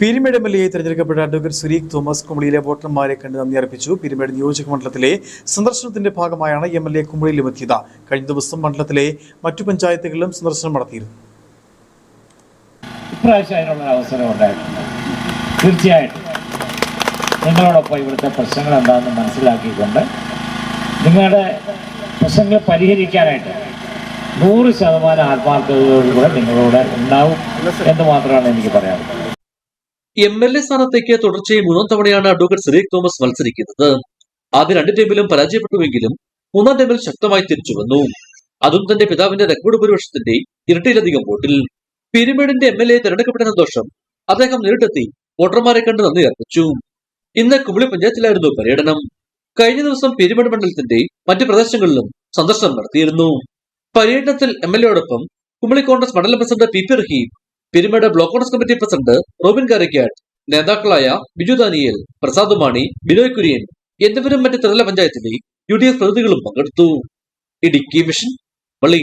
Peermade MLA തെരഞ്ഞെടുക്കപ്പെട്ട advocate സുരീഖ് Thomas കുമളിയിലെ വോട്ടർമാരെ കണ്ട് നന്ദി അർപ്പിച്ചു. പീരുമേട് നിയോജക മണ്ഡലത്തിലെ സന്ദർശനത്തിന്റെ ഭാഗമായാണ് എം.എൽ.എ കുമളിയിലും എത്തിയത്. കഴിഞ്ഞ ദിവസം മണ്ഡലത്തിലെ മറ്റു പഞ്ചായത്തുകളിലും സന്ദർശനം നടത്തിയിരുന്നു. തീർച്ചയായിട്ടും നിങ്ങളോടൊപ്പം ഇവിടുത്തെ പ്രശ്നങ്ങൾ എന്താണെന്ന് മനസ്സിലാക്കിക്കൊണ്ട് നിങ്ങളുടെ പ്രശ്നങ്ങൾ പരിഹരിക്കാനായിട്ട് 100% ആത്മാർത്ഥതയോടുകൂടെ നിങ്ങളോട് ഉണ്ടാവും എന്ന് മാത്രമാണ് എനിക്ക് പറയാനുള്ളത്. എം.എൽ.എ സ്ഥാനത്തേക്ക് തുടർച്ചയായി 3ാം തവണയാണ് അഡ്വക്കേറ്റ് സുരീഖ് തോമസ് മത്സരിക്കുന്നത്. ആദ്യ 2 ടൈമിലും പരാജയപ്പെട്ടുവെങ്കിലും 3ാം ടൈമിൽ ശക്തമായി തിരിച്ചു വന്നു. അതും തന്റെ പിതാവിന്റെ റെക്കോർഡ് ഭൂരിപക്ഷത്തിന്റെ ഇരട്ടിയിലധികം വോട്ടിൽ. പീരുമേടിന്റെ എം.എൽ.എ തെരഞ്ഞെടുക്കപ്പെട്ട സന്തോഷം അദ്ദേഹം നേരിട്ടെത്തി വോട്ടർമാരെ കണ്ട് നന്ദി അർപ്പിച്ചു. ഇന്ന് കുമളി പഞ്ചായത്തിലായിരുന്നു പര്യടനം. കഴിഞ്ഞ ദിവസം പീരുമേട് മണ്ഡലത്തിന്റെ മറ്റു പ്രദേശങ്ങളിലും സന്ദർശനം നടത്തിയിരുന്നു. പര്യടനത്തിൽ എം.എൽ.എയോടൊപ്പം കുമളി കോൺഗ്രസ് മണ്ഡലം president P P. Rahim, Peermade block Congress committee president Robin Karakkad, നേതാക്കളായ ബിജു ദാനിയേൽ, പ്രസാദ് മാണി, ബിനോയ് കുര്യൻ എന്നിവരും മറ്റ് ത്രിതല പഞ്ചായത്തിലെ UDF പ്രതിനിധികളും പങ്കെടുത്തു. ഇടുക്കി വിഷൻ, പള്ളി.